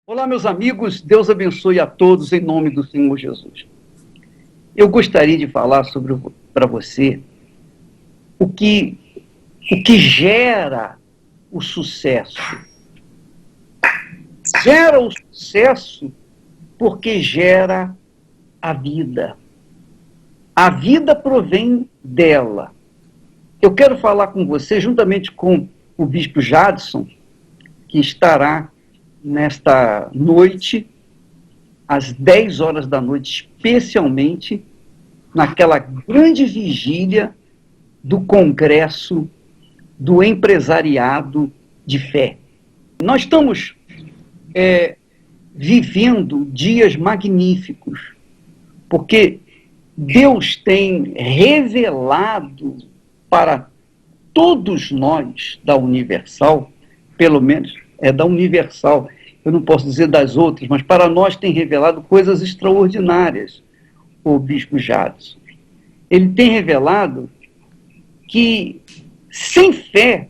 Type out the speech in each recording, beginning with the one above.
Olá, meus amigos, Deus abençoe a todos em nome do Senhor Jesus. Eu gostaria de falar para você o que gera o sucesso. Gera o sucesso porque gera a vida. A vida provém dela. Eu quero falar com você, juntamente com o bispo Jadson, que estará nesta noite, às 10 horas da noite, especialmente naquela grande vigília do Congresso do Empresariado de Fé. Nós estamos vivendo dias magníficos, porque Deus tem revelado para todos nós da Universal, pelo menos é da Universal, eu não posso dizer das outras, mas para nós tem revelado coisas extraordinárias, o bispo Jadson. Ele tem revelado que sem fé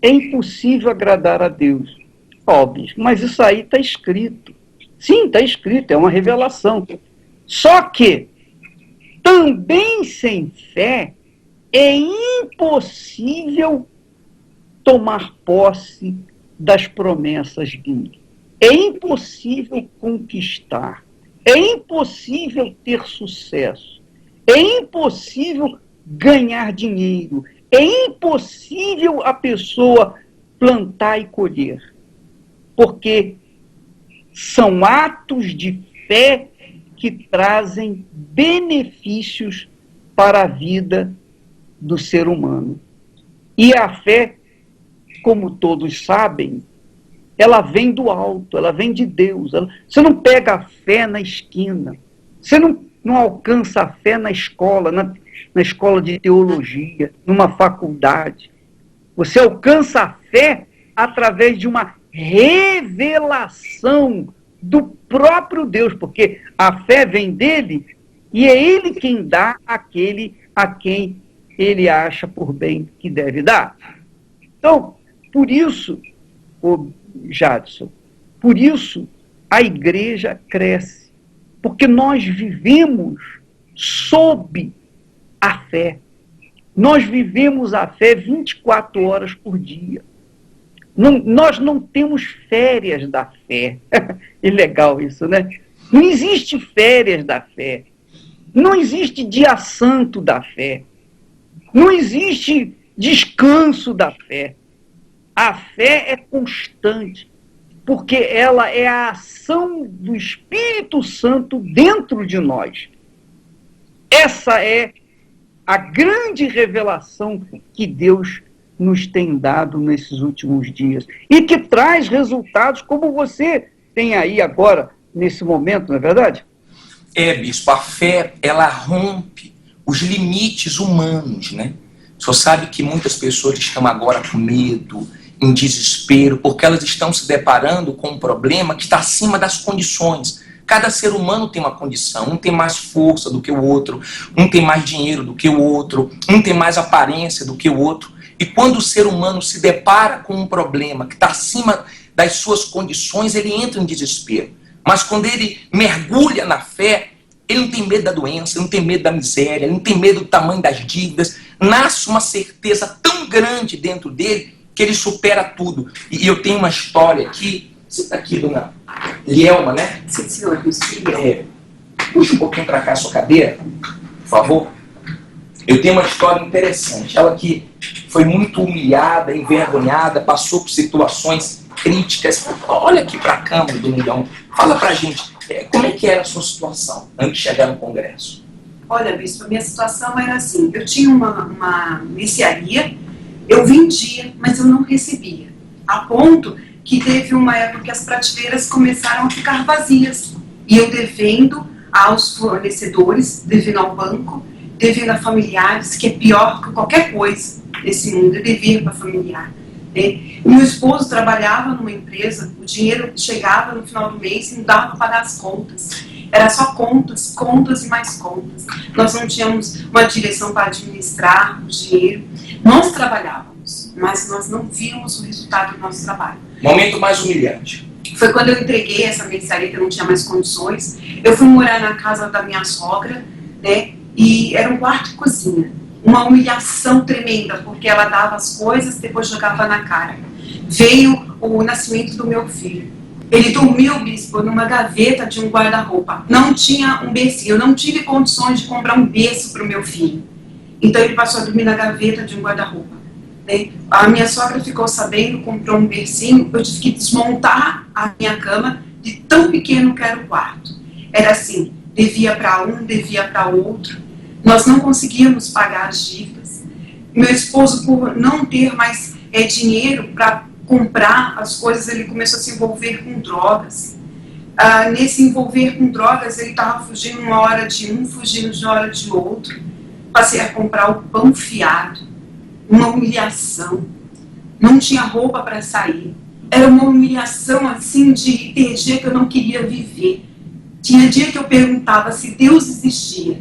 é impossível agradar a Deus. Ó, bispo, mas isso aí está escrito. Sim, está escrito, é uma revelação. Só que também sem fé é impossível tomar posse das promessas dele. É impossível conquistar. É impossível ter sucesso. É impossível ganhar dinheiro. É impossível a pessoa plantar e colher. Porque são atos de fé que trazem benefícios para a vida do ser humano. E a fé, como todos sabem, ela vem do alto, ela vem de Deus. Você não pega a fé na esquina. Você não alcança a fé na escola, na escola de teologia, numa faculdade. Você alcança a fé através de uma revelação do próprio Deus, porque a fé vem dele e é ele quem dá àquele a quem ele acha por bem que deve dar. Então, por isso, Jadson, por isso a igreja cresce, porque nós vivemos sob a fé. Nós vivemos a fé 24 horas por dia. Nós não temos férias da fé. É legal isso, né? Não existe férias da fé. Não existe dia santo da fé. Não existe descanso da fé. A fé é constante, porque ela é a ação do Espírito Santo dentro de nós. Essa é a grande revelação que Deus nos tem dado nesses últimos dias e que traz resultados como você tem aí agora, nesse momento, não é verdade? Bispo, a fé, ela rompe os limites humanos, né? O senhor sabe que muitas pessoas estão agora com medo, em desespero, porque elas estão se deparando com um problema que está acima das condições. Cada ser humano tem uma condição, um tem mais força do que o outro, um tem mais dinheiro do que o outro, um tem mais aparência do que o outro. E quando o ser humano se depara com um problema que está acima das suas condições, ele entra em desespero. Mas quando ele mergulha na fé, ele não tem medo da doença, ele não tem medo da miséria, ele não tem medo do tamanho das dívidas. Nasce uma certeza tão grande dentro dele que ele supera tudo. E eu tenho uma história aqui. Você está aqui, dona Lielma, né? Sim, senhor. Puxa um pouquinho para cá a sua cadeira, por favor. Eu tenho uma história interessante. Ela que foi muito humilhada, envergonhada, passou por situações críticas. Olha aqui para a câmera, dona Lielma. Fala para a gente, como é que era a sua situação antes de chegar no Congresso? Olha, bispo, a minha situação era assim. Eu tinha uma mercearia, eu vendia, mas eu não recebia. A ponto que teve uma época que as prateleiras começaram a ficar vazias. E eu devendo aos fornecedores, devendo ao banco, devendo a familiares, que é pior que qualquer coisa nesse mundo, eu devia para familiar. Né? Meu esposo trabalhava numa empresa, o dinheiro chegava no final do mês e não dava para pagar as contas. Era só contas, contas e mais contas. Nós não tínhamos uma direção para administrar o dinheiro. Nós trabalhávamos, mas nós não víamos o resultado do nosso trabalho. Momento mais humilhante. Foi quando eu entreguei essa mercearia, que eu não tinha mais condições. Eu fui morar na casa da minha sogra, né? E era um quarto e cozinha. Uma humilhação tremenda, porque ela dava as coisas, depois jogava na cara. Veio o nascimento do meu filho. Ele dormiu, bispo, numa gaveta de um guarda-roupa. Não tinha um bercinho. Eu não tive condições de comprar um berço para o meu filho. Então ele passou a dormir na gaveta de um guarda-roupa. Né? A minha sogra ficou sabendo, comprou um bercinho. Eu tive que desmontar a minha cama de tão pequeno que era o quarto. Era assim, devia para um, devia para outro. Nós não conseguíamos pagar as dívidas. Meu esposo, por não ter mais dinheiro para comprar as coisas, ele começou a se envolver com drogas. Nesse envolver com drogas, ele estava fugindo uma hora de um, fugindo de uma hora de outro. Passei a comprar o pão fiado. Uma humilhação. Não tinha roupa para sair. Era uma humilhação assim de ter dia que eu não queria viver. Tinha dia que eu perguntava se Deus existia.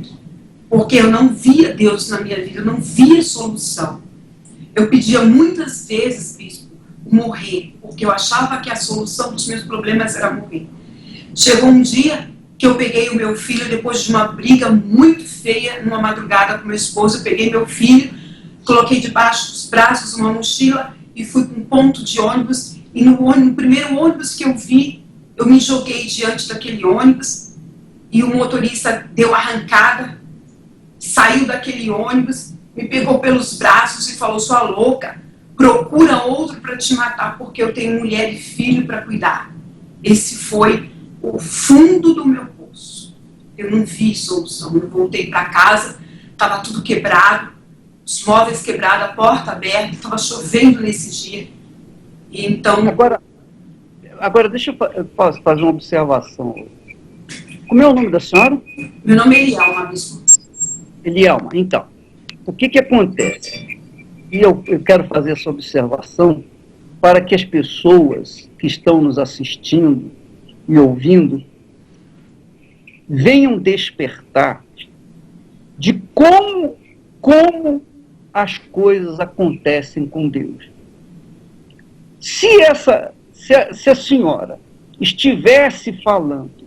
Porque eu não via Deus na minha vida, eu não via solução. Eu pedia muitas vezes, bispo, morrer, porque eu achava que a solução dos meus problemas era morrer. Chegou um dia que eu peguei o meu filho, depois de uma briga muito feia, numa madrugada com meu esposo, eu peguei meu filho, coloquei debaixo dos braços uma mochila e fui para um ponto de ônibus, e no primeiro ônibus que eu vi, eu me joguei diante daquele ônibus, e o motorista deu arrancada, saiu daquele ônibus, me pegou pelos braços e falou: sua louca, procura outro para te matar, porque eu tenho mulher e filho para cuidar. Esse foi o fundo do meu poço. Eu não vi solução. Eu voltei para casa, estava tudo quebrado, os móveis quebrados, a porta aberta, estava chovendo nesse dia. E então... Agora deixa eu fazer uma observação. Como é o nome da senhora? Meu nome é Elielma, bispo. Elielma, então, o que acontece? E eu quero fazer essa observação para que as pessoas que estão nos assistindo e ouvindo venham despertar de como as coisas acontecem com Deus. Se a senhora estivesse falando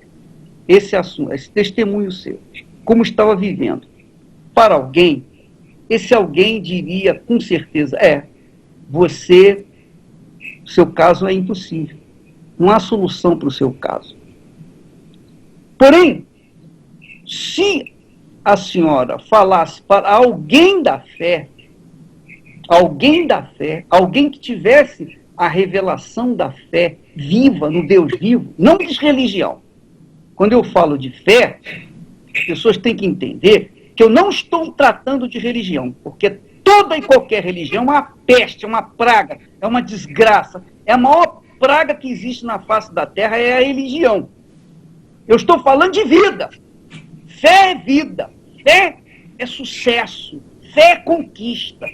esse assunto, esse testemunho seu, como estava vivendo, para alguém, esse alguém diria com certeza: seu caso é impossível. Não há solução para o seu caso. Porém, se a senhora falasse para alguém da fé, alguém que tivesse a revelação da fé viva, no Deus vivo, não diz religião. Quando eu falo de fé, as pessoas têm que entender que eu não estou tratando de religião, porque toda e qualquer religião é uma peste, é uma praga, é uma desgraça, é a maior praga que existe na face da terra, é a religião. Eu estou falando de vida. Fé é vida, fé é sucesso, fé é conquista.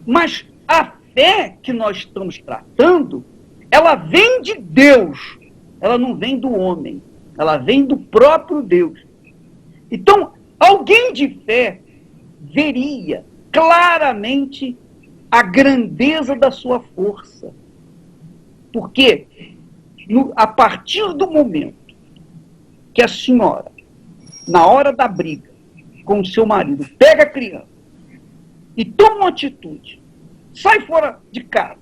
Mas a fé que nós estamos tratando, ela vem de Deus, ela não vem do homem, ela vem do próprio Deus. Então, alguém de fé veria claramente a grandeza da sua força. Porque, a partir do momento que a senhora, na hora da briga com o seu marido, pega a criança e toma uma atitude, sai fora de casa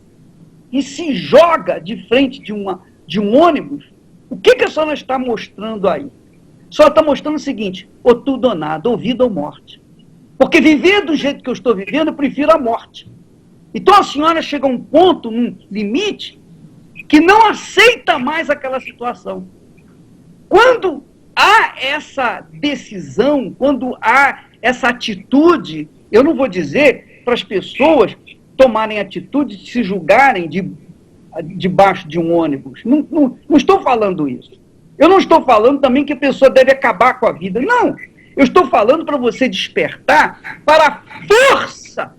e se joga de frente de um ônibus, o que a senhora está mostrando aí? A senhora está mostrando o seguinte: ou tudo ou nada, ou vida ou morte. Porque viver do jeito que eu estou vivendo, eu prefiro a morte. Então a senhora chega a um ponto, num limite, que não aceita mais aquela situação. Quando há essa decisão, quando há essa atitude, eu não vou dizer para as pessoas tomarem atitude de se julgarem debaixo de um ônibus. Não estou falando isso. Eu não estou falando também que a pessoa deve acabar com a vida. Não. Eu estou falando para você despertar para a força,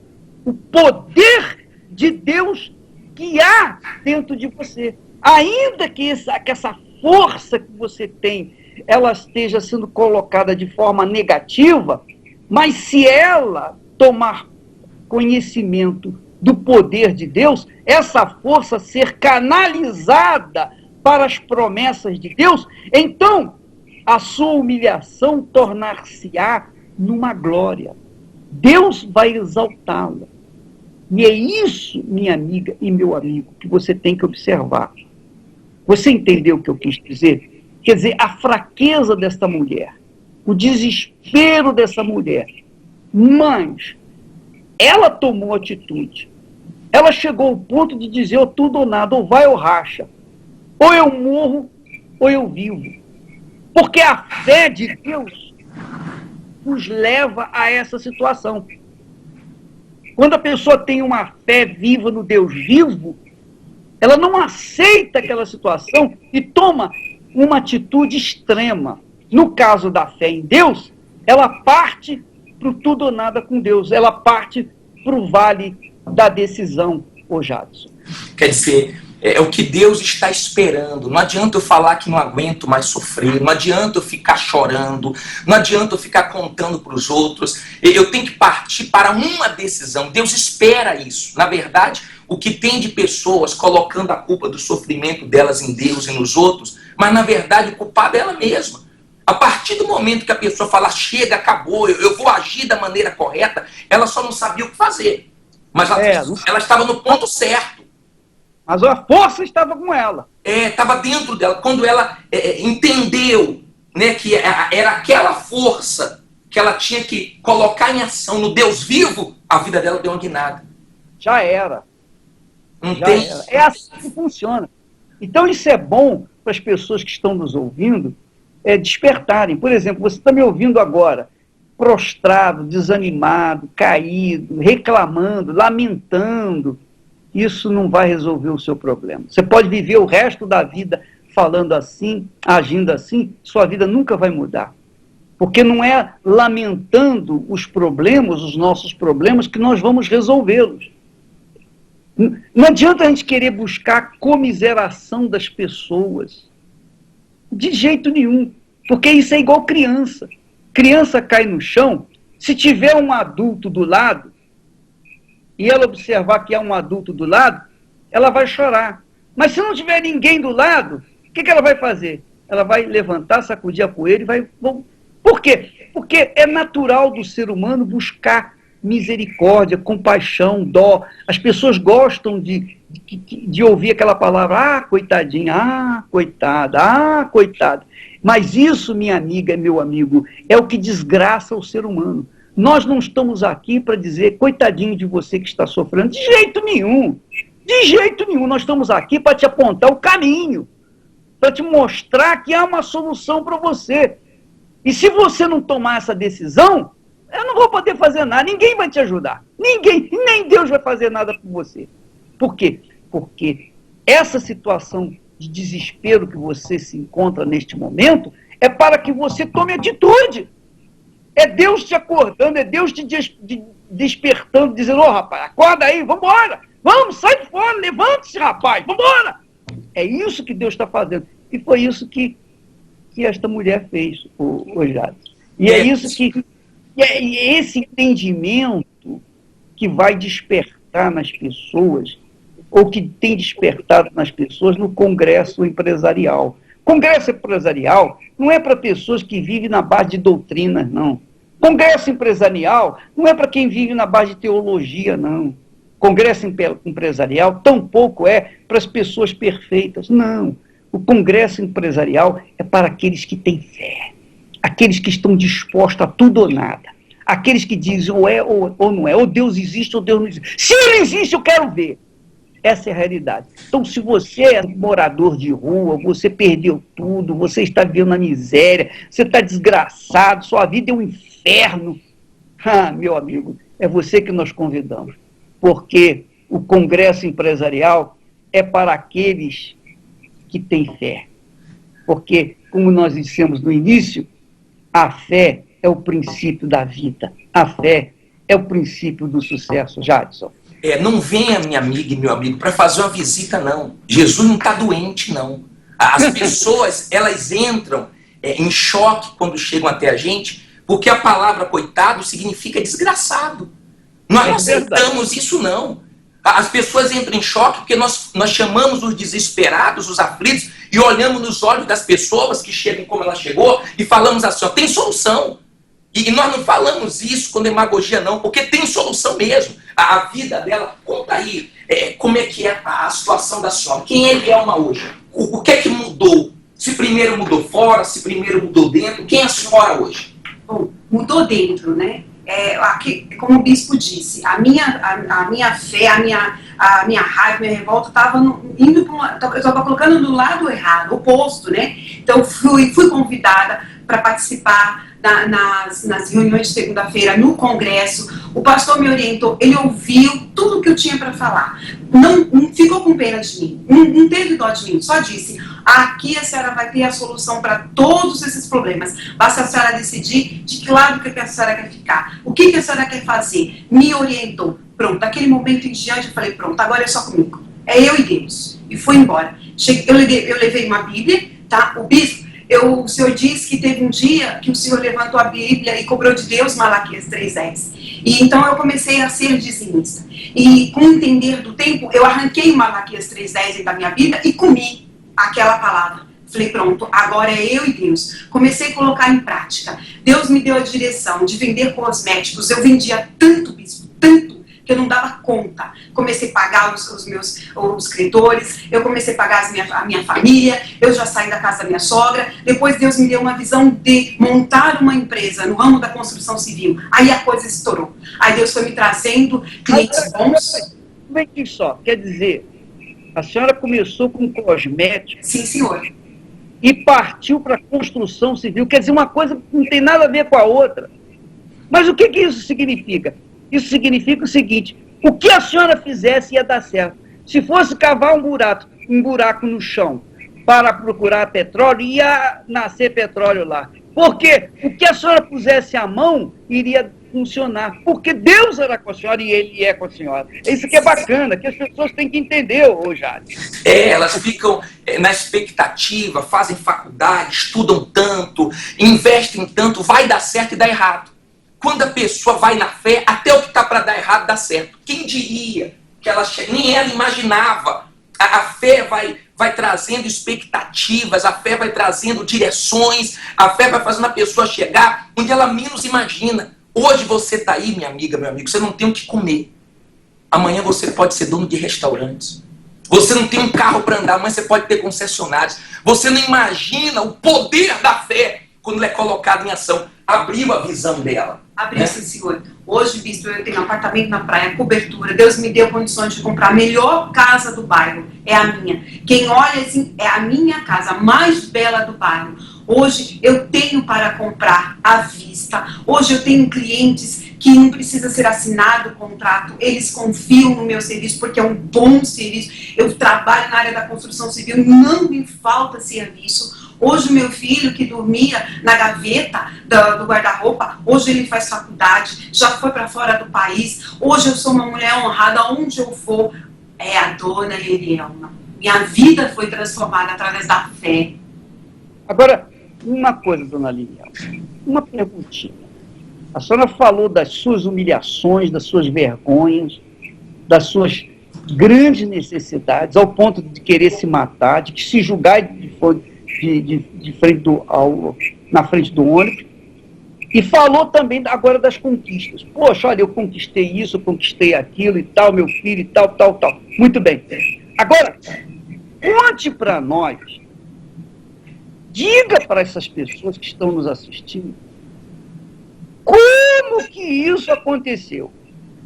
o poder de Deus que há dentro de você. Ainda que essa força que você tem, ela esteja sendo colocada de forma negativa, mas se ela tomar conhecimento do poder de Deus, essa força ser canalizada para as promessas de Deus, então a sua humilhação tornar-se-á numa glória. Deus vai exaltá-la. E é isso, minha amiga e meu amigo, que você tem que observar. Você entendeu o que eu quis dizer? Quer dizer, a fraqueza desta mulher, o desespero dessa mulher. Mas ela tomou atitude. Ela chegou ao ponto de dizer, ou tudo ou nada, ou vai ou racha. Ou eu morro, ou eu vivo. Porque a fé de Deus nos leva a essa situação. Quando a pessoa tem uma fé viva no Deus vivo, ela não aceita aquela situação e toma uma atitude extrema. No caso da fé em Deus, ela parte para o tudo ou nada com Deus. Ela parte para o vale da decisão, ô Jadson. Quer dizer, é o que Deus está esperando. Não adianta eu falar que não aguento mais sofrer, não adianta eu ficar chorando, não adianta eu ficar contando para os outros. Eu tenho que partir para uma decisão. Deus espera isso. Na verdade, o que tem de pessoas colocando a culpa do sofrimento delas em Deus e nos outros, mas na verdade o culpado é ela mesma. A partir do momento que a pessoa fala, chega, acabou, eu vou agir da maneira correta, ela só não sabia o que fazer. Mas ela estava no ponto certo. Mas a força estava com ela. Estava dentro dela. Quando ela entendeu, né, que era aquela força que ela tinha que colocar em ação no Deus vivo, a vida dela deu uma guinada. Já era. Já era. É assim que funciona. Então isso é bom para as pessoas que estão nos ouvindo despertarem. Por exemplo, você está me ouvindo agora, prostrado, desanimado, caído, reclamando, lamentando. Isso não vai resolver o seu problema. Você pode viver o resto da vida falando assim, agindo assim, sua vida nunca vai mudar. Porque não é lamentando os problemas, os nossos problemas, que nós vamos resolvê-los. Não adianta a gente querer buscar a comiseração das pessoas. De jeito nenhum. Porque isso é igual criança. Criança cai no chão, se tiver um adulto do lado, e ela observar que há um adulto do lado, ela vai chorar. Mas se não tiver ninguém do lado, o que ela vai fazer? Ela vai levantar, sacudir a poeira e vai... Por quê? Porque é natural do ser humano buscar misericórdia, compaixão, dó. As pessoas gostam de ouvir aquela palavra, coitadinha, coitada, coitada. Mas isso, minha amiga e meu amigo, é o que desgraça o ser humano. Nós não estamos aqui para dizer, coitadinho de você que está sofrendo, de jeito nenhum. De jeito nenhum. Nós estamos aqui para te apontar o caminho, para te mostrar que há uma solução para você. E se você não tomar essa decisão, eu não vou poder fazer nada, ninguém vai te ajudar. Ninguém, nem Deus vai fazer nada por você. Por quê? Porque essa situação de desespero que você se encontra neste momento é para que você tome atitude. É Deus te acordando, é Deus te despertando, dizendo, rapaz, acorda aí, vambora, vamos, sai de fora, levante-se, rapaz, vambora. É isso que Deus está fazendo. E foi isso que esta mulher fez, o Jadson. E é isso que... é esse entendimento que vai despertar nas pessoas, ou que tem despertado nas pessoas no Congresso Empresarial. Congresso Empresarial não é para pessoas que vivem na base de doutrinas, não. Congresso Empresarial não é para quem vive na base de teologia, não. Congresso Empresarial tampouco é para as pessoas perfeitas, não. O Congresso Empresarial é para aqueles que têm fé, aqueles que estão dispostos a tudo ou nada, aqueles que dizem ou é ou não é, ou Deus existe ou Deus não existe. Se Ele existe, eu quero ver. Essa é a realidade. Então, se você é morador de rua, você perdeu tudo, você está vivendo na miséria, você está desgraçado, sua vida é um inferno, meu amigo, é você que nós convidamos. Porque o Congresso Empresarial é para aqueles que têm fé. Porque, como nós dissemos no início, a fé é o princípio da vida. A fé é o princípio do sucesso. Jadson. Não venha, minha amiga e meu amigo, para fazer uma visita, não. Jesus não está doente, não. As pessoas, elas entram em choque quando chegam até a gente, porque a palavra coitado significa desgraçado. Nós não aceitamos isso, não. As pessoas entram em choque porque nós chamamos os desesperados, os aflitos, e olhamos nos olhos das pessoas que chegam como ela chegou e falamos assim, ó, tem solução. E nós não falamos isso com demagogia não, porque tem solução mesmo. A vida dela, conta aí como é que é a situação da senhora, quem é Elielma hoje, o que é que mudou, se primeiro mudou fora, se primeiro mudou dentro, quem é a senhora hoje? Bom, mudou dentro, né? Aqui, como o bispo disse, a minha fé, a minha raiva, a minha revolta estava indo para eu estava colocando no lado errado, oposto, né? Então fui convidada para participar nas reuniões de segunda-feira no congresso. O pastor me orientou, ele ouviu tudo o que eu tinha para falar. Não ficou com pena de mim, não teve dó de mim, só disse: aqui a senhora vai ter a solução para todos esses problemas. Basta a senhora decidir de que lado que a senhora quer ficar, o que a senhora quer fazer. Me orientou. Pronto, daquele momento em diante eu falei: pronto, agora é só comigo. É eu e Deus. E fui embora. Eu levei uma Bíblia, tá? O bispo, o senhor disse que teve um dia que o senhor levantou a Bíblia e cobrou de Deus Malaquias 3:10. E então eu comecei a ser dizimista. E com o entender do tempo, eu arranquei Malaquias 3:10 da minha Bíblia e comi aquela palavra. Falei: pronto, agora é eu e Deus. Comecei a colocar em prática. Deus me deu a direção de vender cosméticos. Eu vendia tanto, bispo, tanto, que eu não dava conta. Comecei a pagar os credores, eu comecei a pagar a minha família, eu já saí da casa da minha sogra. Depois Deus me deu uma visão de montar uma empresa no ramo da construção civil. Aí a coisa estourou. Aí Deus foi me trazendo clientes bons. Como é que só? Quer dizer, a senhora começou com cosméticos. Sim, senhor. E partiu para a construção civil. Quer dizer, uma coisa não tem nada a ver com a outra. Mas o que isso significa? Isso significa o seguinte: o que a senhora fizesse ia dar certo. Se fosse cavar um buraco no chão para procurar petróleo, ia nascer petróleo lá. Porque o que a senhora pusesse a mão iria funcionar. Porque Deus era com a senhora e Ele é com a senhora. Isso que é bacana, que as pessoas têm que entender, Jade. Elas ficam na expectativa, fazem faculdade, estudam tanto, investem tanto, vai dar certo e dá errado. Quando a pessoa vai na fé, até o que está para dar errado dá certo. Quem diria que nem ela imaginava. A fé vai trazendo expectativas, a fé vai trazendo direções, a fé vai fazendo a pessoa chegar onde ela menos imagina. Hoje você está aí, minha amiga, meu amigo, você não tem o que comer. Amanhã você pode ser dono de restaurantes. Você não tem um carro para andar, amanhã você pode ter concessionários. Você não imagina o poder da fé quando ela é colocada em ação. Abriu a visão dela. Abriu, sim, senhor. Hoje, bispo, eu tenho um apartamento na praia, cobertura. Deus me deu condições de comprar a melhor casa do bairro. É a minha. Quem olha assim, é a minha casa, a mais bela do bairro. Hoje eu tenho para comprar à vista. Hoje eu tenho clientes que não precisa ser assinado o contrato. Eles confiam no meu serviço porque é um bom serviço. Eu trabalho na área da construção civil, não me falta serviço. Hoje o meu filho, que dormia na gaveta do guarda-roupa, hoje ele faz faculdade, já foi para fora do país. Hoje eu sou uma mulher honrada, onde eu for, é a dona Elielma. Minha vida foi transformada através da fé. Agora, uma coisa, dona Liliana, uma perguntinha. A senhora falou das suas humilhações, das suas vergonhas, das suas grandes necessidades, ao ponto de querer se matar, de se julgar na frente do ônibus, e falou também agora das conquistas. Poxa, olha, eu conquistei isso, eu conquistei aquilo e tal, meu filho e tal. Muito bem. Agora, conte para nós, diga para essas pessoas que estão nos assistindo, como que isso aconteceu?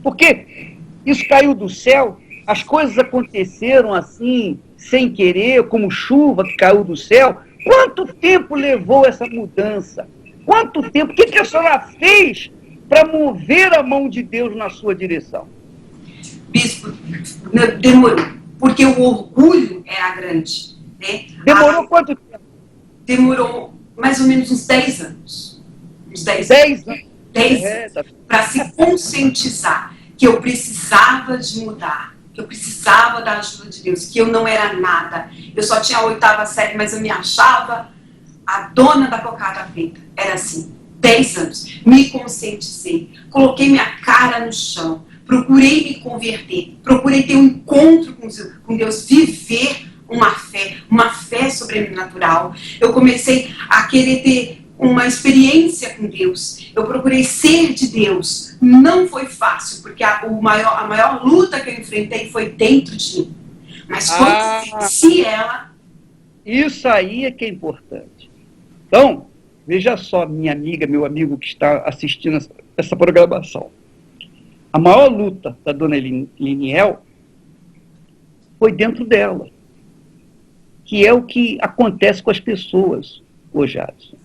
Porque isso caiu do céu, as coisas aconteceram assim, sem querer, como chuva que caiu do céu. Quanto tempo levou essa mudança? Quanto tempo? O que a senhora fez para mover a mão de Deus na sua direção? Bispo, demorou, porque o orgulho era grande. Né? Demorou quanto tempo? Demorou mais ou menos uns 10 anos. Uns 10 anos. 10 anos. Para se conscientizar que eu precisava de mudar, que eu precisava da ajuda de Deus, que eu não era nada. Eu só tinha a 8ª série, mas eu me achava a dona da cocada feita. Era assim, 10 anos. Me conscientizei, coloquei minha cara no chão, procurei me converter, procurei ter um encontro com Deus, viver uma fé sobrenatural. Eu comecei a querer ter uma experiência com Deus. Eu procurei ser de Deus. Não foi fácil, porque a maior luta que eu enfrentei foi dentro de mim. Mas quando eu venci ela... Isso aí é que é importante. Então, veja só, minha amiga, meu amigo que está assistindo essa programação. A maior luta da dona Liniel foi dentro dela, que é o que acontece com as pessoas hoje, Adson.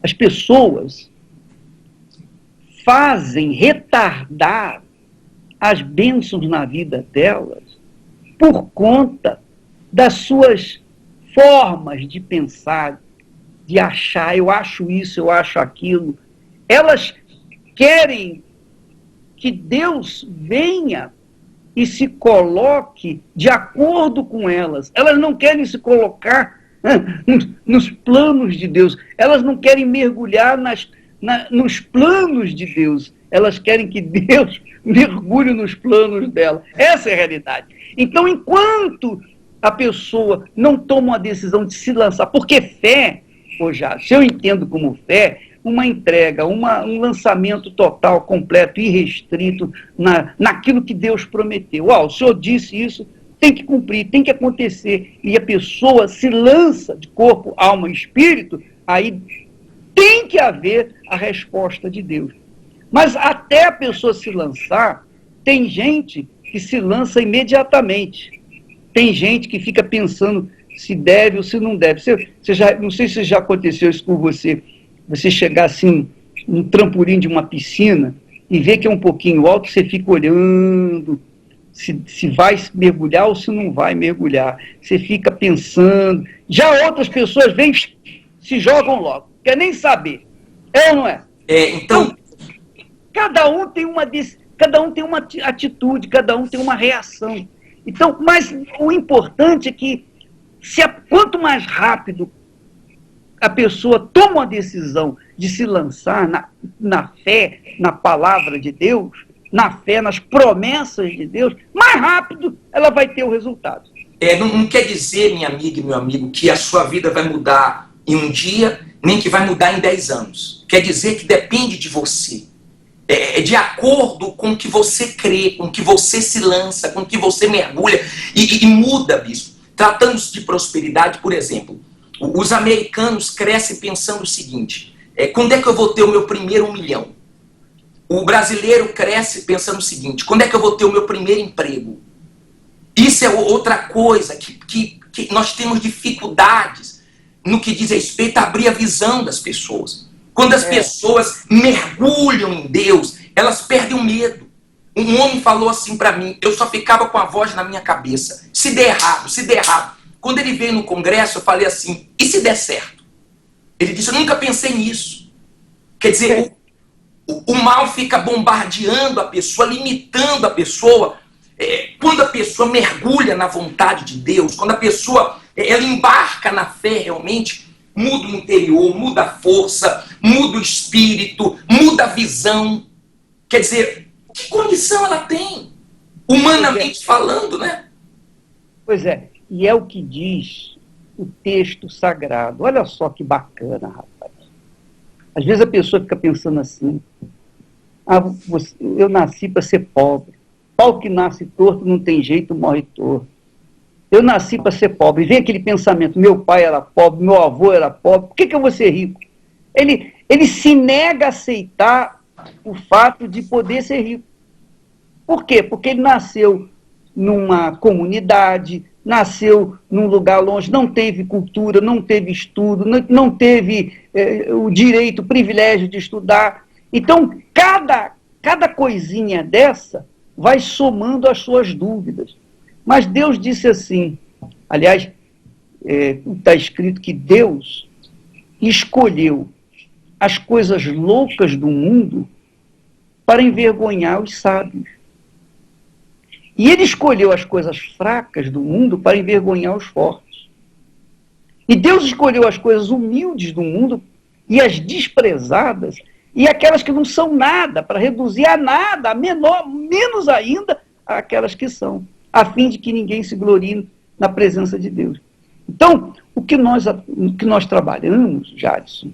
As pessoas fazem retardar as bênçãos na vida delas por conta das suas formas de pensar, de achar, eu acho isso, eu acho aquilo. Elas querem que Deus venha e se coloque de acordo com elas. Elas não querem se colocar nos planos de Deus. Elas não querem mergulhar nos planos de Deus. Elas querem que Deus mergulhe nos planos dela. Essa é a realidade. Então, enquanto a pessoa não toma uma decisão de se lançar, porque fé, se eu entendo como fé, uma entrega, um lançamento total, completo, irrestrito naquilo que Deus prometeu. O Senhor disse isso, tem que cumprir, tem que acontecer. E a pessoa se lança de corpo, alma e espírito, aí tem que haver a resposta de Deus. Mas até a pessoa se lançar, tem gente que se lança imediatamente. Tem gente que fica pensando se deve ou se não deve. Não sei se já aconteceu isso com você. Você chegar assim, num trampolim de uma piscina e ver que é um pouquinho alto, você fica olhando se vai mergulhar ou se não vai mergulhar. Você fica pensando. Já outras pessoas vêm, se jogam logo. Quer nem saber. É ou não é? Então, cada um tem uma atitude, cada um tem uma reação. Então, mas o importante é que quanto mais rápido a pessoa toma uma decisão de se lançar na fé, na palavra de Deus, na fé, nas promessas de Deus, mais rápido ela vai ter o resultado. Não quer dizer, minha amiga e meu amigo, que a sua vida vai mudar em um dia, nem que vai mudar em 10 anos. Quer dizer que depende de você. É de acordo com o que você crê, com o que você se lança, com o que você mergulha e muda, bispo. Tratando-se de prosperidade, por exemplo, os americanos crescem pensando o seguinte: quando é que eu vou ter o meu primeiro 1 milhão? O brasileiro cresce pensando o seguinte: quando é que eu vou ter o meu primeiro emprego? Isso é outra coisa que nós temos dificuldades no que diz respeito a abrir a visão das pessoas. Quando as pessoas mergulham em Deus, elas perdem o medo. Um homem falou assim para mim, eu só ficava com a voz na minha cabeça: se der errado, se der errado. Quando ele veio no congresso, eu falei assim: e se der certo? Ele disse: eu nunca pensei nisso. Quer dizer, o mal fica bombardeando a pessoa, limitando a pessoa. Quando a pessoa mergulha na vontade de Deus, quando a pessoa ela embarca na fé realmente, muda o interior, muda a força, muda o espírito, muda a visão. Quer dizer, que condição ela tem? Humanamente falando, né? Pois é, e é o que diz o texto sagrado. Olha só que bacana, rapaz. Às vezes a pessoa fica pensando assim: eu nasci para ser pobre. Pau que nasce torto não tem jeito, morre torto. Eu nasci para ser pobre. Vem aquele pensamento: meu pai era pobre, meu avô era pobre, por que eu vou ser rico? Ele se nega a aceitar o fato de poder ser rico. Por quê? Porque ele nasceu numa comunidade, nasceu num lugar longe, não teve cultura, não teve estudo, não teve o direito, o privilégio de estudar. Então, cada coisinha dessa vai somando as suas dúvidas. Mas Deus disse assim, aliás, está escrito que Deus escolheu as coisas loucas do mundo para envergonhar os sábios. E ele escolheu as coisas fracas do mundo para envergonhar os fortes. E Deus escolheu as coisas humildes do mundo e as desprezadas e aquelas que não são nada, para reduzir a nada, a menor, menos ainda aquelas que são, a fim de que ninguém se glorie na presença de Deus. Então, o que nós trabalhamos, Jadson,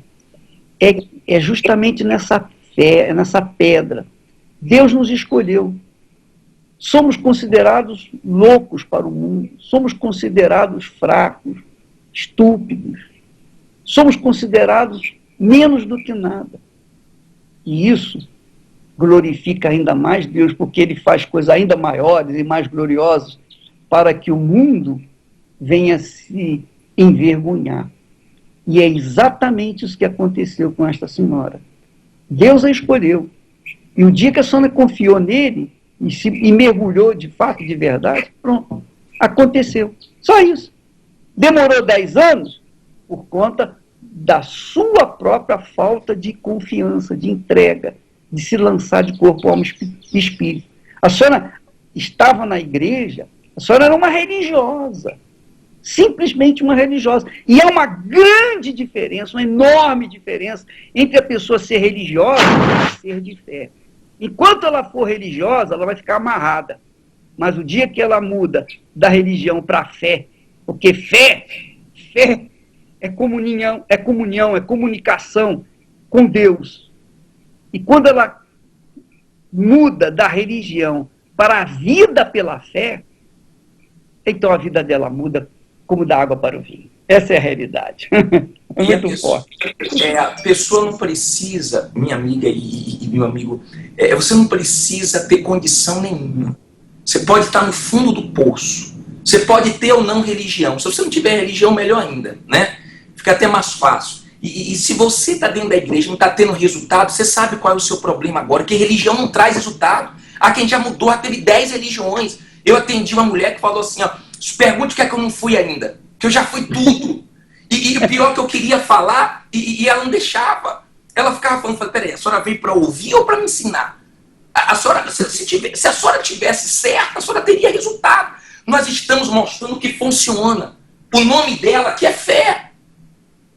é justamente nessa fé, nessa pedra. Deus nos escolheu. Somos considerados loucos para o mundo, somos considerados fracos, estúpidos, somos considerados menos do que nada. E isso glorifica ainda mais Deus, porque Ele faz coisas ainda maiores e mais gloriosas para que o mundo venha se envergonhar. E é exatamente isso que aconteceu com esta senhora. Deus a escolheu. E o dia que a senhora confiou nele e mergulhou de fato, de verdade, pronto, aconteceu. Só isso. Demorou 10 anos por conta da sua própria falta de confiança, de entrega, de se lançar de corpo, alma e espírito. A senhora estava na igreja, a senhora era uma religiosa, simplesmente uma religiosa. E é uma grande diferença, uma enorme diferença entre a pessoa ser religiosa e ser de fé. Enquanto ela for religiosa, ela vai ficar amarrada. Mas o dia que ela muda da religião para a fé, porque fé é comunhão, é comunicação com Deus. E quando ela muda da religião para a vida pela fé, então a vida dela muda como da água para o vinho. Essa é a realidade. É muito forte. A pessoa não precisa, minha amiga e meu amigo, você não precisa ter condição nenhuma. Você pode estar no fundo do poço. Você pode ter ou não religião. Se você não tiver religião, melhor ainda, né? Fica até mais fácil. E se você está dentro da igreja e não está tendo resultado, você sabe qual é o seu problema agora, que religião não traz resultado. Há quem já mudou, já teve 10 religiões. Eu atendi uma mulher que falou assim, ó, pergunte o que é que eu não fui ainda, que eu já fui tudo. E o pior é que eu queria falar e ela não deixava. Ela ficava falando, peraí, a senhora veio para ouvir ou para me ensinar? A senhora, se a senhora tivesse certo, a senhora teria resultado. Nós estamos mostrando que funciona. O nome dela que é fé.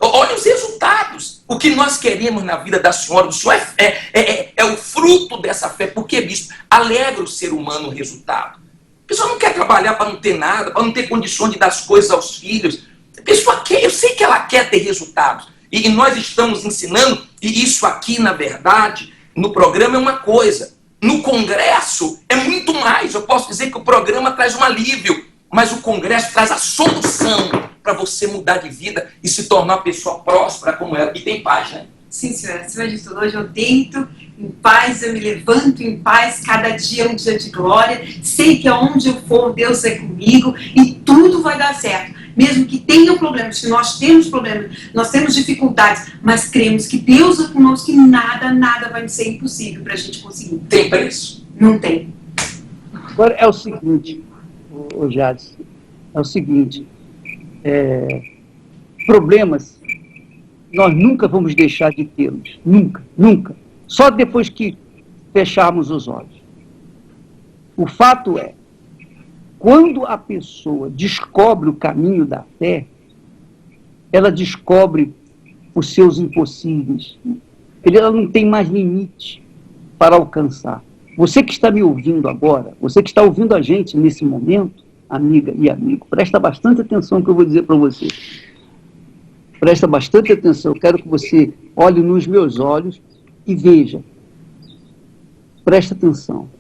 Olha os resultados. O que nós queremos na vida da senhora, do senhor é o fruto dessa fé. Porque, bispo, alegra o ser humano o resultado. A pessoa não quer trabalhar para não ter nada, para não ter condições de dar as coisas aos filhos. A pessoa quer, eu sei que ela quer ter resultados. E nós estamos ensinando, e isso aqui, na verdade, no programa é uma coisa. No congresso é muito mais. Eu posso dizer que o programa traz um alívio, mas o congresso traz a solução para você mudar de vida e se tornar uma pessoa próspera como ela. E tem paz, né? Sim, senhora. Acima de tudo, hoje eu deito em paz, eu me levanto em paz, cada dia é um dia de glória. Sei que aonde eu for, Deus é comigo e tudo vai dar certo. Mesmo que tenham problemas, que nós temos problemas, nós temos dificuldades, mas cremos que Deus é conosco e nada vai ser impossível para a gente conseguir. Tem preço? Não tem. Agora é o seguinte, Jadson, é o seguinte, problemas nós nunca vamos deixar de tê-los, nunca. Só depois que fecharmos os olhos. O fato é, quando a pessoa descobre o caminho da fé, ela descobre os seus impossíveis. Ela não tem mais limite para alcançar. Você que está me ouvindo agora, você que está ouvindo a gente nesse momento, amiga e amigo, presta bastante atenção no que eu vou dizer para você. Presta bastante atenção. Eu quero que você olhe nos meus olhos e veja. Presta atenção.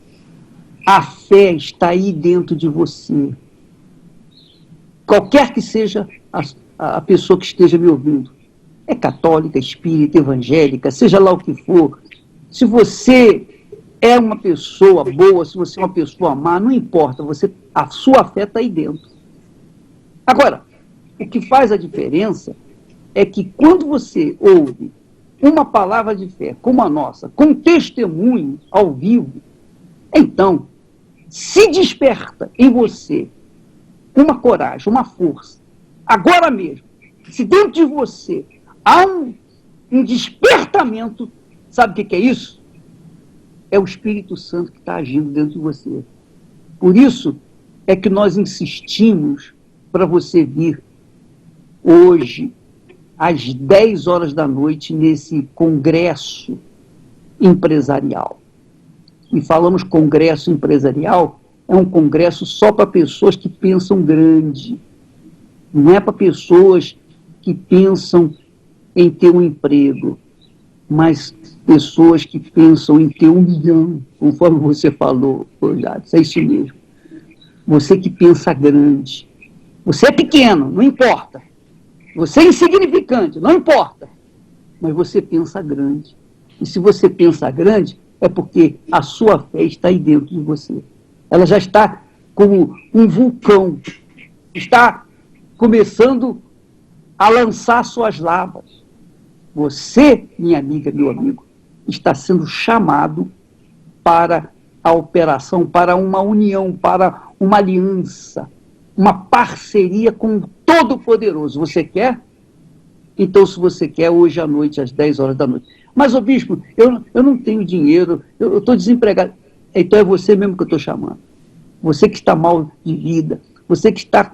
A fé está aí dentro de você. Qualquer que seja a pessoa que esteja me ouvindo. É católica, espírita, evangélica, seja lá o que for. Se você é uma pessoa boa, se você é uma pessoa má, não importa. A sua fé está aí dentro. Agora, o que faz a diferença é que quando você ouve uma palavra de fé como a nossa, com testemunho ao vivo, então se desperta em você uma coragem, uma força. Agora mesmo, se dentro de você há um despertamento, sabe o que é isso? É o Espírito Santo que está agindo dentro de você. Por isso é que nós insistimos para você vir hoje, às 10 horas da noite, nesse congresso empresarial. E falamos congresso empresarial, é um congresso só para pessoas que pensam grande. Não é para pessoas que pensam em ter um emprego, mas pessoas que pensam em ter 1 milhão, conforme você falou, Jadson, é isso mesmo. Você que pensa grande. Você é pequeno, não importa. Você é insignificante, não importa. Mas você pensa grande. E se você pensa grande, é porque a sua fé está aí dentro de você. Ela já está como um vulcão. Está começando a lançar suas lavas. Você, minha amiga, meu amigo, está sendo chamado para a operação, para uma união, para uma aliança, uma parceria com o Todo-Poderoso. Você quer? Então, se você quer, hoje à noite, às 10 horas da noite. Mas, ô bispo, eu não tenho dinheiro, eu estou desempregado. Então é você mesmo que eu estou chamando. Você que está mal de vida, você que está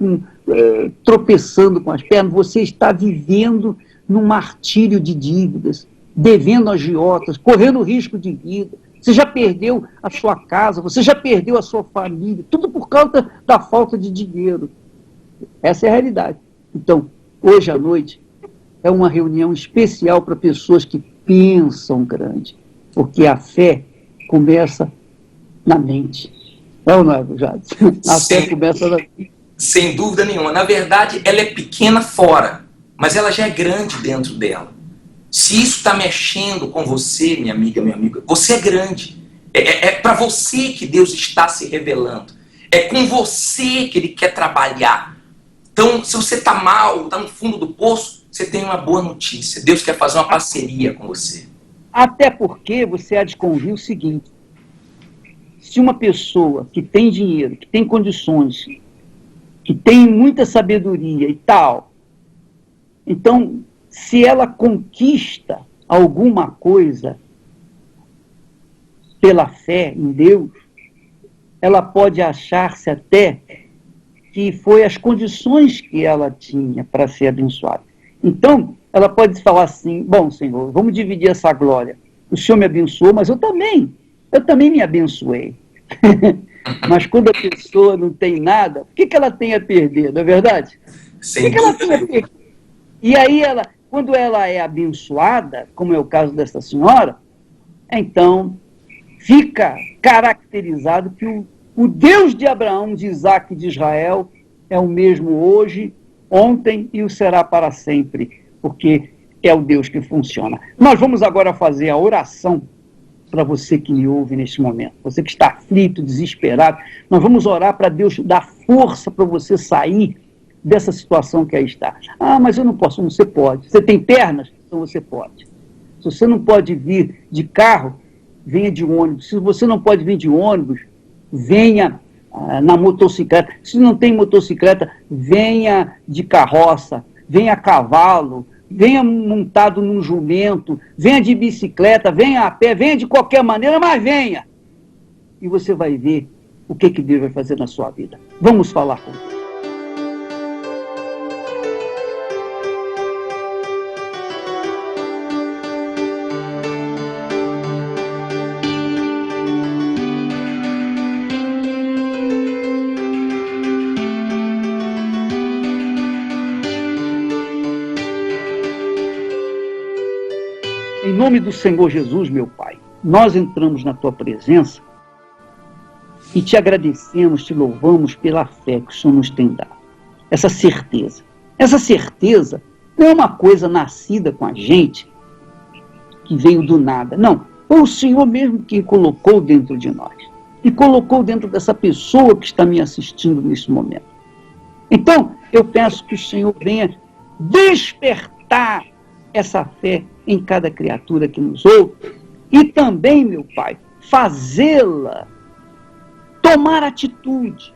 tropeçando com as pernas, você está vivendo num martírio de dívidas, devendo agiotas, correndo risco de vida. Você já perdeu a sua casa, você já perdeu a sua família, tudo por causa da falta de dinheiro. Essa é a realidade. Então, hoje à noite, é uma reunião especial para pessoas que pensam grande, porque a fé começa na mente. É ou não é, Jadson? A fé começa na mente. Sem dúvida nenhuma. Na verdade, ela é pequena fora, mas ela já é grande dentro dela. Se isso está mexendo com você, minha amiga, meu amigo, você é grande. É para você que Deus está se revelando. É com você que Ele quer trabalhar. Então, se você está mal, está no fundo do poço, você tem uma boa notícia. Deus quer fazer uma parceria com você. Até porque você há de convir o seguinte: se uma pessoa que tem dinheiro, que tem condições, que tem muita sabedoria e tal, então, se ela conquista alguma coisa pela fé em Deus, ela pode achar-se até que foi as condições que ela tinha para ser abençoada. Então, ela pode falar assim: bom, Senhor, vamos dividir essa glória. O Senhor me abençoou, mas eu também me abençoei. Mas quando a pessoa não tem nada, o que ela tem a perder, não é verdade? Sem o que ela tem a perder? E aí, quando ela é abençoada, como é o caso dessa senhora, então fica caracterizado que o Deus de Abraão, de Isaac e de Israel é o mesmo hoje, ontem e o será para sempre, porque é o Deus que funciona. Nós vamos agora fazer a oração para você que me ouve neste momento, você que está aflito, desesperado. Nós vamos orar para Deus dar força para você sair dessa situação que aí está. Ah, mas eu não posso. Você pode. Você tem pernas? Então você pode. Se você não pode vir de carro, venha de ônibus. Se você não pode vir de ônibus, venha na motocicleta. Se não tem motocicleta, venha de carroça, venha a cavalo, venha montado num jumento, venha de bicicleta, venha a pé, venha de qualquer maneira, mas venha. E você vai ver o que Deus vai fazer na sua vida. Vamos falar com Deus. Em nome do Senhor Jesus, meu Pai, nós entramos na Tua presença e te agradecemos, te louvamos pela fé que o Senhor nos tem dado. Essa certeza. Essa certeza não é uma coisa nascida com a gente, que veio do nada. Não, foi o Senhor mesmo quem colocou dentro de nós. E colocou dentro dessa pessoa que está me assistindo nesse momento. Então, eu peço que o Senhor venha despertar essa fé em cada criatura que nos ouve, e também, meu Pai, fazê-la tomar atitude,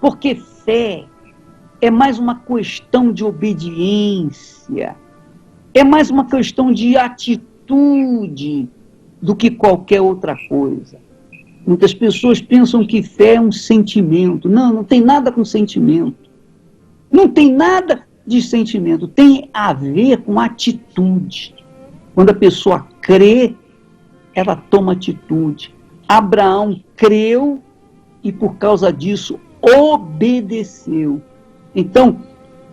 porque fé é mais uma questão de obediência, é mais uma questão de atitude do que qualquer outra coisa. Muitas pessoas pensam que fé é um sentimento. Não, não tem nada com sentimento. Não tem nada de sentimento, tem a ver com atitude. Quando a pessoa crê, ela toma atitude. Abraão creu e por causa disso obedeceu. Então,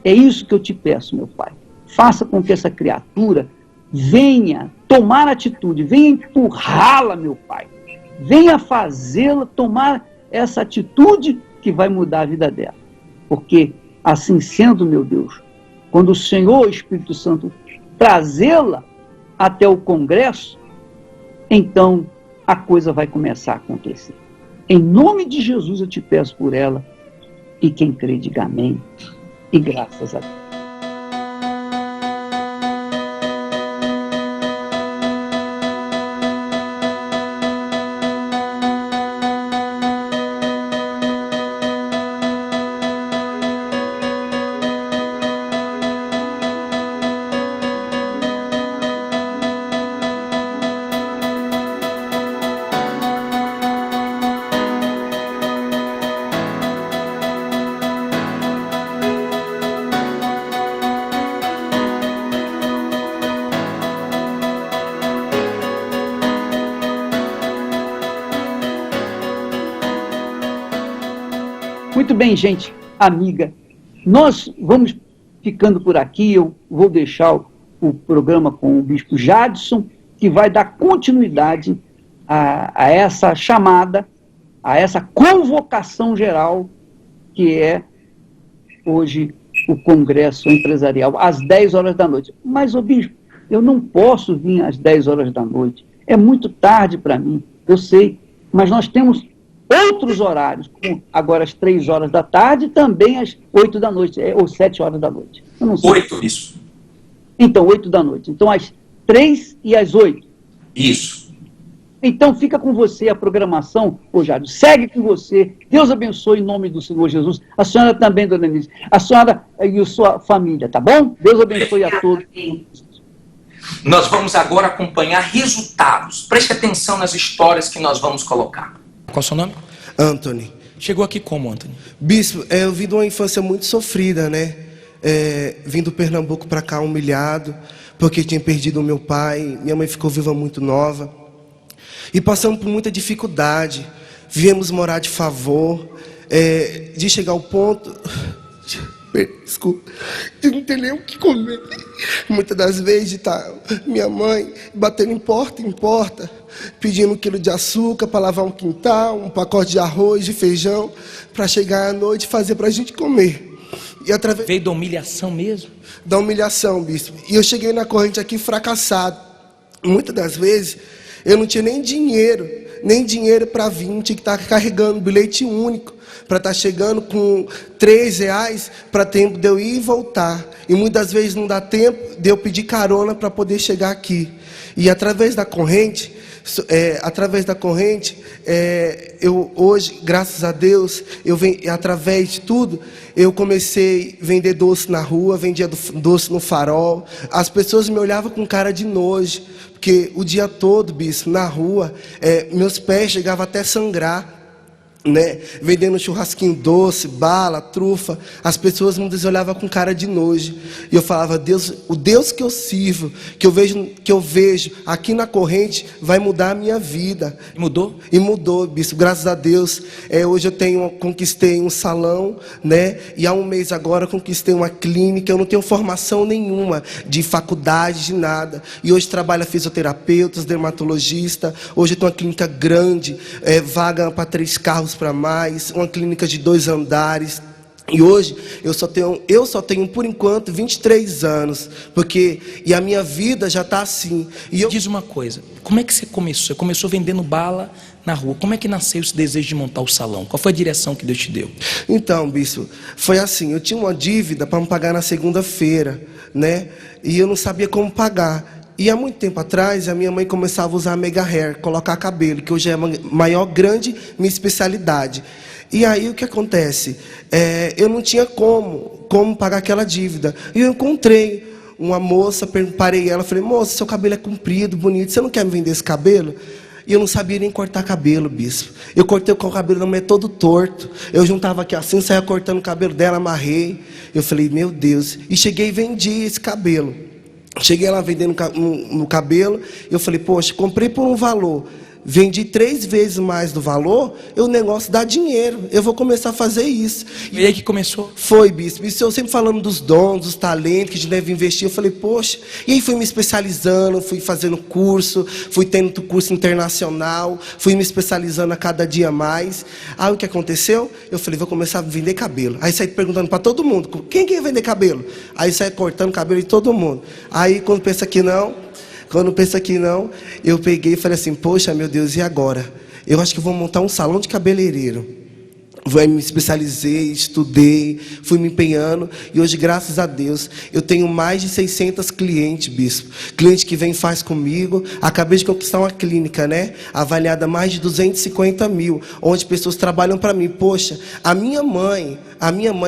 é isso que eu te peço, meu Pai. Faça com que essa criatura venha tomar atitude, venha empurrá-la, meu Pai. Venha fazê-la tomar essa atitude que vai mudar a vida dela. Porque, assim sendo, meu Deus, quando o Senhor, o Espírito Santo, trazê-la até o Congresso, então a coisa vai começar a acontecer. Em nome de Jesus eu te peço por ela, e quem crê diga amém, e graças a Deus. Muito bem, gente, amiga, nós vamos ficando por aqui. Eu vou deixar o programa com o Bispo Jadson, que vai dar continuidade a essa chamada, a essa convocação geral, que é hoje o Congresso Empresarial, às 10 horas da noite. Mas, ô Bispo, eu não posso vir às 10 horas da noite, é muito tarde para mim, eu sei, mas nós temos outros horários, como agora às 3 horas da tarde, também às 8 da noite, ou 7 horas da noite. Eu não sei. 8, isso. Então, 8 da noite. Então, às 3 e às 8. Isso. Então, fica com você a programação, ô Jário. Segue com você. Deus abençoe em nome do Senhor Jesus. A senhora também, dona Denise. A senhora e a sua família, tá bom? Deus abençoe a todos. Nós vamos agora acompanhar resultados. Preste atenção nas histórias que nós vamos colocar. Qual é o seu nome? Anthony. Chegou aqui como, Anthony? Bispo, eu vim de uma infância muito sofrida, né? Vim do Pernambuco para cá humilhado, porque tinha perdido o meu pai, minha mãe ficou viva muito nova. E passamos por muita dificuldade, viemos morar de favor, de chegar ao ponto... Desculpa, de não ter nem o que comer. Muitas das vezes está minha mãe batendo em porta, pedindo 1 quilo de açúcar para lavar um quintal, um pacote de arroz, de feijão, para chegar à noite e fazer para a gente comer. E através... Veio da humilhação mesmo? Da humilhação, bispo. E eu cheguei na corrente aqui fracassado. Muitas das vezes eu não tinha nem dinheiro para vir, tinha que estar carregando bilhete único, para estar chegando com R$3 para tempo de eu ir e voltar. E muitas vezes não dá tempo de eu pedir carona para poder chegar aqui. E através da corrente, eu hoje, graças a Deus, através de tudo, eu comecei a vender doce na rua, vendia doce no farol. As pessoas me olhavam com cara de nojo, porque o dia todo, bispo, na rua, meus pés chegavam até a sangrar, né? Vendendo churrasquinho doce, bala, trufa. As pessoas muitas vezes olhavam com cara de nojo. E eu falava, Deus, o Deus que eu sirvo, que eu vejo aqui na corrente, vai mudar a minha vida. E mudou? E mudou, bispo, graças a Deus. Hoje eu conquistei um salão, né? E há um mês agora conquistei uma clínica. Eu não tenho formação nenhuma de faculdade, de nada. E hoje trabalho a fisioterapeutas, dermatologista. Hoje eu tenho uma clínica grande, vaga para 3 carros para mais, uma clínica de 2 andares. E hoje eu só tenho por enquanto 23 anos, e a minha vida já está assim. E Diz uma coisa, como é que você começou? Você começou vendendo bala na rua. Como é que nasceu esse desejo de montar o salão? Qual foi a direção que Deus te deu? Então, bispo, foi assim, eu tinha uma dívida para me pagar na segunda-feira, né? E eu não sabia como pagar. E há muito tempo atrás, a minha mãe começava a usar mega hair, colocar cabelo, que hoje é a minha minha especialidade. E aí o que acontece? Eu não tinha como pagar aquela dívida. E eu encontrei uma moça, parei ela, falei, moça, seu cabelo é comprido, bonito, você não quer me vender esse cabelo? E eu não sabia nem cortar cabelo, bispo. Eu cortei com o cabelo da mulher todo torto. Eu juntava aqui assim, saia cortando o cabelo dela, amarrei. Eu falei, meu Deus. E cheguei e vendi esse cabelo. Cheguei lá vendendo no cabelo, eu falei, poxa, comprei por um valor, vendi 3 vezes mais do valor, o negócio dá dinheiro, eu vou começar a fazer isso. E aí que começou? Foi, bispo. Isso eu sempre falando dos dons, dos talentos que a gente deve investir. Eu falei, poxa. E aí fui me especializando, fui fazendo curso, fui tendo curso internacional, fui me especializando a cada dia mais. Aí o que aconteceu? Eu falei, vou começar a vender cabelo. Aí saí perguntando para todo mundo, quem quer vender cabelo? Aí saí cortando cabelo de todo mundo. Aí quando pensa que não, eu peguei e falei assim, poxa, meu Deus, e agora? Eu acho que vou montar um salão de cabeleireiro. Me especializei, estudei, fui me empenhando, e hoje, graças a Deus, eu tenho mais de 600 clientes, bispo. Cliente que vem e faz comigo. Acabei de conquistar uma clínica, né? Avaliada a mais de 250 mil, onde pessoas trabalham para mim. Poxa, a minha mãe,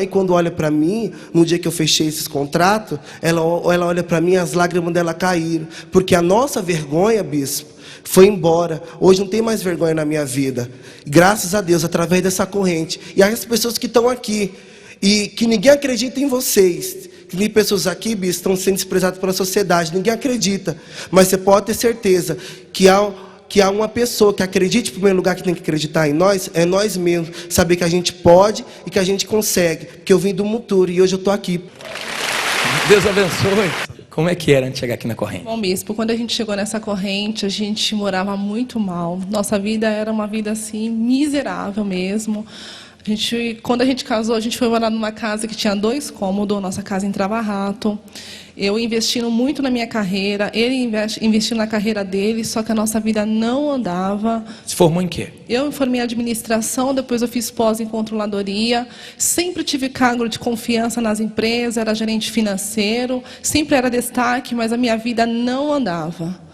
quando olha para mim, no dia que eu fechei esses contratos, ela olha para mim, as lágrimas dela caíram, porque a nossa vergonha, bispo, foi embora. Hoje não tem mais vergonha na minha vida. Graças a Deus, através dessa corrente. E as pessoas que estão aqui, e que ninguém acredita em vocês. Que nem pessoas aqui, bispo, estão sendo desprezadas pela sociedade. Ninguém acredita. Mas você pode ter certeza que há uma pessoa que acredite, em primeiro lugar, que tem que acreditar em nós, é nós mesmos. Saber que a gente pode e que a gente consegue. Porque eu vim do Muturo e hoje eu estou aqui. Deus abençoe. Como é que era antes de chegar aqui na corrente? Bom, bispo, quando a gente chegou nessa corrente, a gente morava muito mal. Nossa vida era uma vida assim miserável mesmo. Quando a gente casou, a gente foi morar numa casa que tinha 2 cômodos. Nossa casa entrava rato. Eu investindo muito na minha carreira, ele investindo na carreira dele, só que a nossa vida não andava. Se formou em quê? Eu me formei em administração, depois eu fiz pós em controladoria, sempre tive cargo de confiança nas empresas, era gerente financeiro, sempre era destaque, mas a minha vida não andava.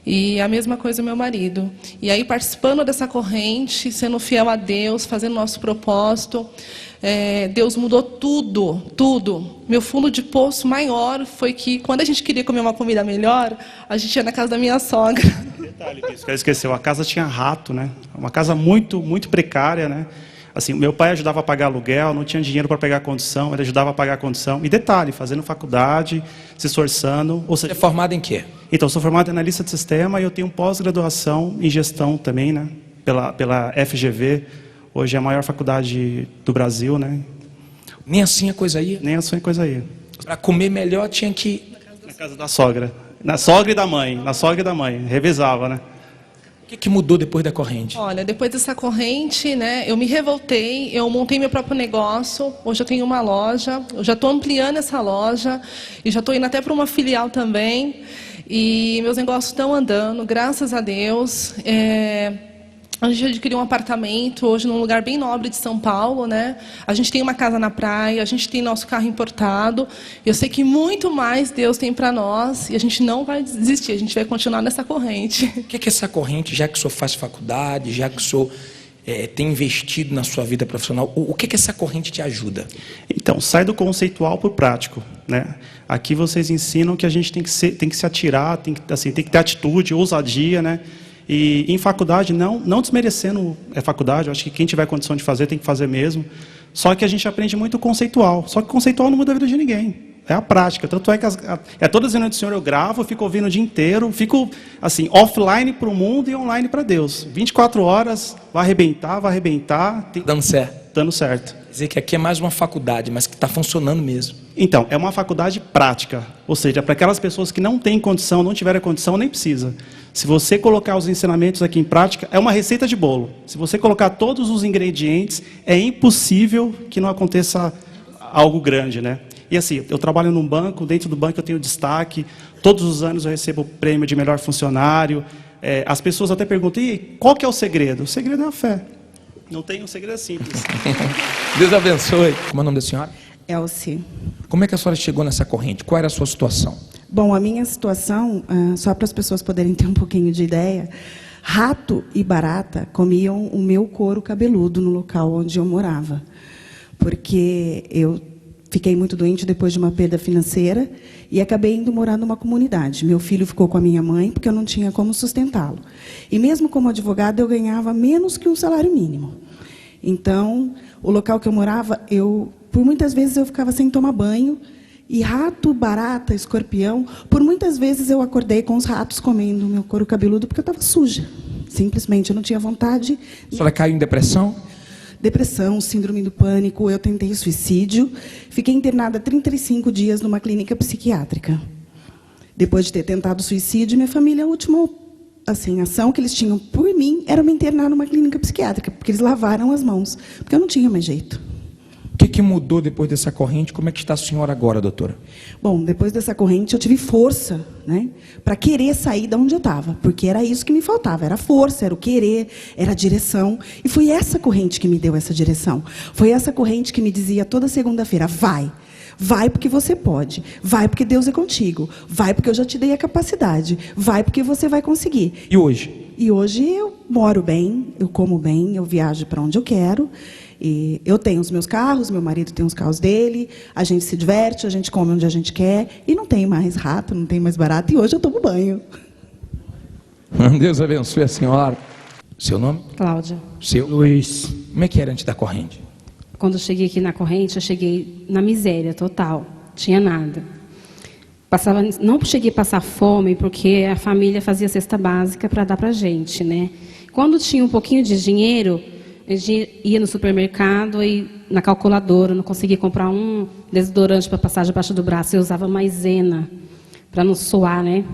E a mesma coisa o meu marido. E aí, participando dessa corrente, sendo fiel a Deus, fazendo nosso propósito, Deus mudou tudo, tudo. Meu fundo de poço maior foi que, quando a gente queria comer uma comida melhor, a gente ia na casa da minha sogra. Detalhe, isso que esqueceu, a casa tinha rato, né? Uma casa muito, muito precária, né? Assim, meu pai ajudava a pagar aluguel, não tinha dinheiro para pegar a condição, ele ajudava a pagar a condição. E detalhe, fazendo faculdade, se esforçando. Ou seja, Você é formado em quê? Então, sou formado em analista de sistema e eu tenho pós-graduação em gestão também, né? Pela FGV, hoje é a maior faculdade do Brasil, né? Nem assim a coisa ia? Nem assim a coisa ia. Para comer melhor tinha que ir na casa da sogra. Na sogra e da mãe, revezava, né? O que mudou depois da corrente? Olha, depois dessa corrente, né, eu me revoltei, eu montei meu próprio negócio, hoje eu tenho uma loja, eu já estou ampliando essa loja, e já estou indo até para uma filial também, e meus negócios estão andando, graças a Deus. A gente adquiriu um apartamento, hoje num lugar bem nobre de São Paulo, né? A gente tem uma casa na praia, a gente tem nosso carro importado. Eu sei que muito mais Deus tem para nós e a gente não vai desistir, a gente vai continuar nessa corrente. O que é essa corrente, já que o senhor faz faculdade, já que o senhor tem investido na sua vida profissional, o que essa corrente te ajuda? Então, sai do conceitual para o prático, né? Aqui vocês ensinam que a gente tem que se atirar, tem que ter atitude, ousadia, né? E em faculdade, não desmerecendo a faculdade, eu acho que quem tiver condição de fazer, tem que fazer mesmo. Só que a gente aprende muito conceitual. Só que conceitual não muda a vida de ninguém. É a prática. Tanto é que todas as reuniões do Senhor eu gravo, fico ouvindo o dia inteiro, fico assim, offline para o mundo e online para Deus. 24 horas, vai arrebentar. Dando certo. Dando certo. Quer dizer que aqui é mais uma faculdade, mas que está funcionando mesmo. Então, é uma faculdade prática. Ou seja, para aquelas pessoas que não têm condição, não tiverem condição, nem precisa. Se você colocar os ensinamentos aqui em prática, é uma receita de bolo. Se você colocar todos os ingredientes, é impossível que não aconteça algo grande, né? E assim, eu trabalho num banco, dentro do banco eu tenho destaque, todos os anos eu recebo o prêmio de melhor funcionário. As pessoas até perguntam, e qual que é o segredo? O segredo é a fé. Não tem um segredo simples. Deus abençoe. Como é o nome da senhora? Elci. Como é que a senhora chegou nessa corrente? Qual era a sua situação? Bom, a minha situação, só para as pessoas poderem ter um pouquinho de ideia, rato e barata comiam o meu couro cabeludo no local onde eu morava. Porque eu fiquei muito doente depois de uma perda financeira e acabei indo morar numa comunidade. Meu filho ficou com a minha mãe porque eu não tinha como sustentá-lo. E mesmo como advogada, eu ganhava menos que um salário mínimo. Então, o local que eu morava, por muitas vezes eu ficava sem tomar banho E rato, barata, escorpião, por muitas vezes eu acordei com os ratos comendo o meu couro cabeludo porque eu estava suja. Simplesmente eu não tinha vontade. A senhora caiu em depressão? Depressão, síndrome do pânico, eu tentei suicídio. Fiquei internada 35 dias numa clínica psiquiátrica. Depois de ter tentado suicídio, minha família, a última ação que eles tinham por mim era me internar numa clínica psiquiátrica, porque eles lavaram as mãos, porque eu não tinha mais jeito. O que mudou depois dessa corrente? Como é que está a senhora agora, doutora? Bom, depois dessa corrente eu tive força, né, para querer sair de onde eu estava, porque era isso que me faltava, era força, era o querer, era a direção, e foi essa corrente que me deu essa direção. Foi essa corrente que me dizia toda segunda-feira: vai porque você pode, vai porque Deus é contigo, vai porque eu já te dei a capacidade, vai porque você vai conseguir. E hoje? E hoje eu moro bem, eu como bem, eu viajo para onde eu quero. E eu tenho os meus carros, meu marido tem os carros dele, a gente se diverte, a gente come onde a gente quer, e não tem mais rato, não tem mais barata, e hoje eu tomo banho. Deus abençoe a senhora. Seu nome? Cláudia. Seu? Luiz. Como é que era antes da corrente? Quando eu cheguei aqui na corrente, eu cheguei na miséria total, tinha nada. Não cheguei a passar fome, porque a família fazia cesta básica para dar para a gente, né? Quando tinha um pouquinho de dinheiro, a gente ia no supermercado e na calculadora, não conseguia comprar um desodorante para passar debaixo do braço, eu usava maisena para não suar, né?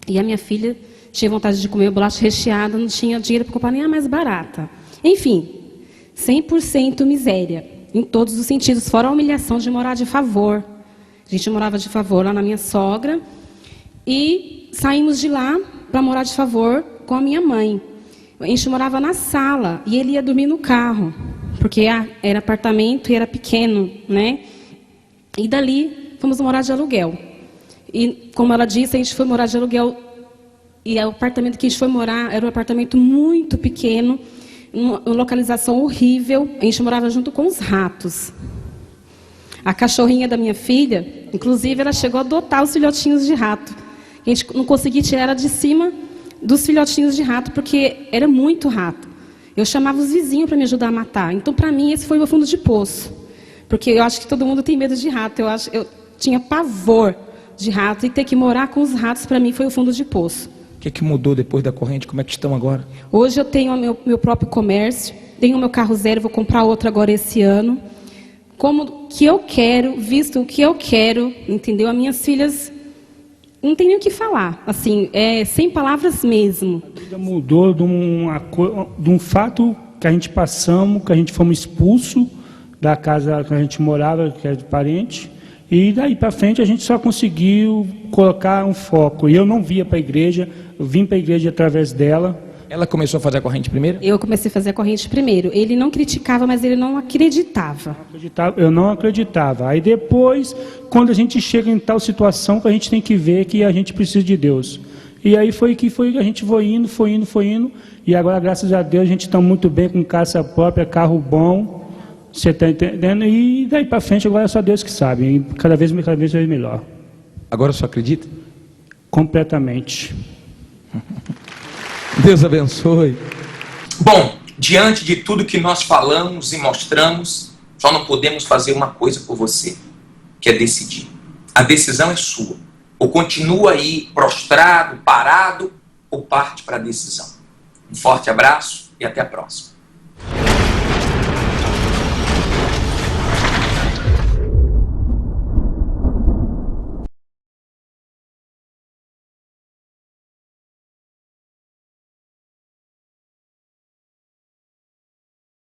E a minha filha tinha vontade de comer bolacha recheada, não tinha dinheiro para comprar nem a mais barata. Enfim, 100% miséria, em todos os sentidos, fora a humilhação de morar de favor. A gente morava de favor lá na minha sogra e saímos de lá para morar de favor com a minha mãe. A gente morava na sala e ele ia dormir no carro, porque era apartamento e era pequeno, né? E dali fomos morar de aluguel. E, como ela disse, a gente foi morar de aluguel e o apartamento que a gente foi morar era um apartamento muito pequeno, uma localização horrível. A gente morava junto com os ratos. A cachorrinha da minha filha, inclusive, ela chegou a adotar os filhotinhos de rato. A gente não conseguia tirar ela de cima dos filhotinhos de rato, porque era muito rato. Eu chamava os vizinhos para me ajudar a matar. Então, para mim, esse foi o meu fundo de poço. Porque eu acho que todo mundo tem medo de rato. Eu tinha pavor de rato, e ter que morar com os ratos, para mim, foi o fundo de poço. O que mudou depois da corrente? Como é que estão agora? Hoje eu tenho meu próprio comércio, tenho o meu carro zero, vou comprar outro agora esse ano. Como que eu quero, visto o que eu quero, entendeu? As minhas filhas não tem nem o que falar, assim, sem palavras mesmo. A vida mudou de um fato que a gente passamos, que a gente fomos expulsos da casa que a gente morava, que era de parente, e daí para frente a gente só conseguiu colocar um foco. E eu não via para a igreja, eu vim para a igreja através dela. Ela começou a fazer a corrente primeiro? Eu comecei a fazer a corrente primeiro. Ele não criticava, mas ele não acreditava. Eu não acreditava. Aí depois, quando a gente chega em tal situação, que a gente tem que ver que a gente precisa de Deus. E aí foi a gente foi indo. E agora, graças a Deus, a gente está muito bem com casa própria, carro bom. Você está entendendo? E daí para frente, agora é só Deus que sabe. E cada vez vai melhor. Agora você acredita? Completamente. Deus abençoe. Bom, diante de tudo que nós falamos e mostramos, só não podemos fazer uma coisa por você, que é decidir. A decisão é sua. Ou continua aí prostrado, parado, ou parte para a decisão. Um forte abraço e até a próxima.